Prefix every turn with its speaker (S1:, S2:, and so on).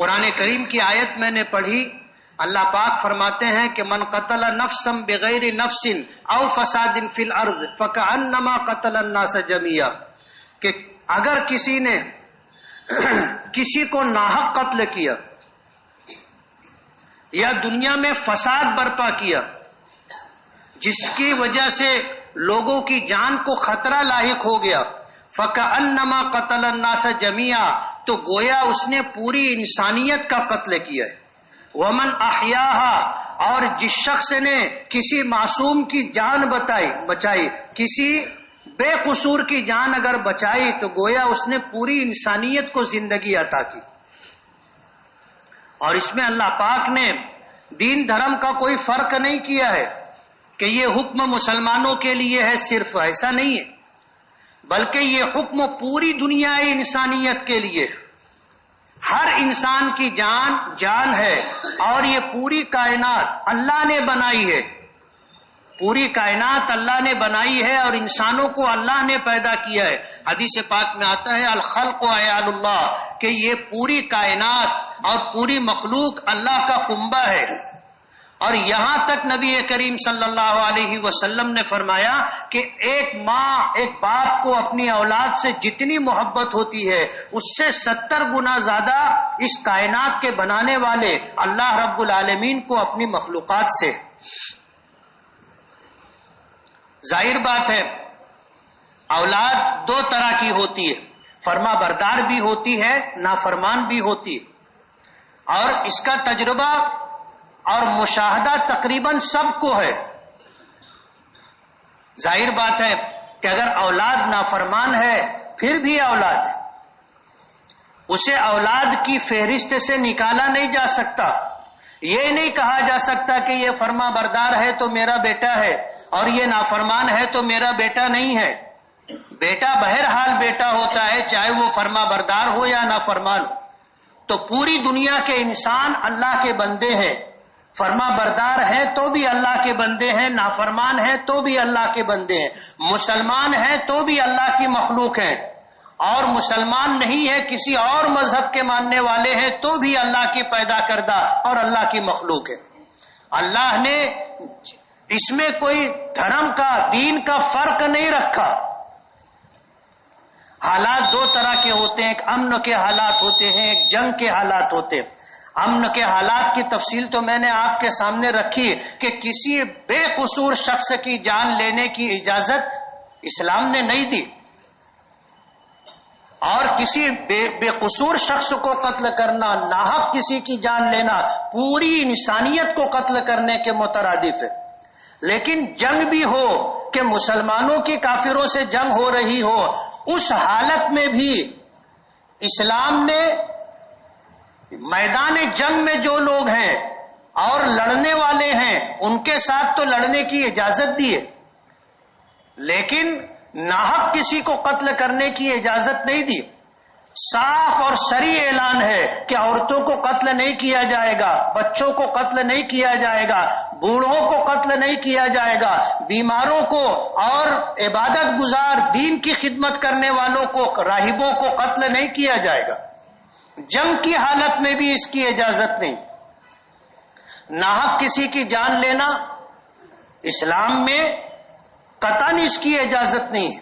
S1: قرآن کریم کی آیت میں نے پڑھی، اللہ پاک فرماتے ہیں کہ من قتل نفسا بغیر نفس او فساد فی الارض فکأنما قتل الناس جميعا، کہ اگر کسی نے کسی کو ناحق قتل کیا یا دنیا میں فساد برپا کیا جس کی وجہ سے لوگوں کی جان کو خطرہ لاحق ہو گیا، فکأنما قتل الناس جميعا، تو گویا اس نے پوری انسانیت کا قتل کیا ہے۔ ومن احیاها، اور جس شخص نے کسی معصوم کی جان بچائی، کسی بے قصور کی جان اگر بچائی تو گویا اس نے پوری انسانیت کو زندگی عطا کی۔ اور اس میں اللہ پاک نے دین دھرم کا کوئی فرق نہیں کیا ہے کہ یہ حکم مسلمانوں کے لیے ہے صرف، ایسا نہیں ہے، بلکہ یہ حکم پوری دنیا انسانیت کے لیے، ہر انسان کی جان ہے، اور یہ پوری کائنات اللہ نے بنائی ہے، پوری کائنات اللہ نے بنائی ہے اور انسانوں کو اللہ نے پیدا کیا ہے۔ حدیث پاک میں آتا ہے الخلق عیال اللہ، کہ یہ پوری کائنات اور پوری مخلوق اللہ کا کنبہ ہے۔ اور یہاں تک نبی کریم صلی اللہ علیہ وسلم نے فرمایا کہ ایک ماں، ایک باپ کو اپنی اولاد سے جتنی محبت ہوتی ہے اس سے 70 گنا زیادہ اس کائنات کے بنانے والے اللہ رب العالمین کو اپنی مخلوقات سے۔ ظاہر بات ہے اولاد دو طرح کی ہوتی ہے، فرما بردار بھی ہوتی ہے، نافرمان بھی ہوتی ہے، اور اس کا تجربہ اور مشاہدہ تقریباً سب کو ہے۔ ظاہر بات ہے کہ اگر اولاد نافرمان ہے پھر بھی اولاد ہے، اسے اولاد کی فہرست سے نکالا نہیں جا سکتا۔ یہ نہیں کہا جا سکتا کہ یہ فرما بردار ہے تو میرا بیٹا ہے اور یہ نافرمان ہے تو میرا بیٹا نہیں ہے۔ بیٹا بہرحال بیٹا ہوتا ہے، چاہے وہ فرما بردار ہو یا نافرمان ہو۔ تو پوری دنیا کے انسان اللہ کے بندے ہیں، فرما بردار ہے تو بھی اللہ کے بندے ہیں، نافرمان ہے تو بھی اللہ کے بندے ہیں، مسلمان ہے تو بھی اللہ کی مخلوق ہیں، اور مسلمان نہیں ہے کسی اور مذہب کے ماننے والے ہیں تو بھی اللہ کی پیدا کردہ اور اللہ کی مخلوق ہے۔ اللہ نے اس میں کوئی دھرم کا، دین کا فرق نہیں رکھا۔ حالات دو طرح کے ہوتے ہیں، ایک امن کے حالات ہوتے ہیں، ایک جنگ کے حالات ہوتے ہیں۔ امن کے حالات کی تفصیل تو میں نے آپ کے سامنے رکھی کہ کسی بے قصور شخص کی جان لینے کی اجازت اسلام نے نہیں دی، اور کسی بے قصور شخص کو قتل کرنا، ناحق کسی کی جان لینا پوری انسانیت کو قتل کرنے کے مترادف ہے۔ لیکن جنگ بھی ہو کہ مسلمانوں کی کافروں سے جنگ ہو رہی ہو، اس حالت میں بھی اسلام نے میدان جنگ میں جو لوگ ہیں اور لڑنے والے ہیں ان کے ساتھ تو لڑنے کی اجازت دی ہے، لیکن ناحق کسی کو قتل کرنے کی اجازت نہیں دی۔ صاف اور صریح اعلان ہے کہ عورتوں کو قتل نہیں کیا جائے گا، بچوں کو قتل نہیں کیا جائے گا، بوڑھوں کو قتل نہیں کیا جائے گا، بیماروں کو اور عبادت گزار دین کی خدمت کرنے والوں کو، راہبوں کو قتل نہیں کیا جائے گا۔ جنگ کی حالت میں بھی اس کی اجازت نہیں۔ ناحق کسی کی جان لینا اسلام میں قطعاً اس کی اجازت نہیں ہے۔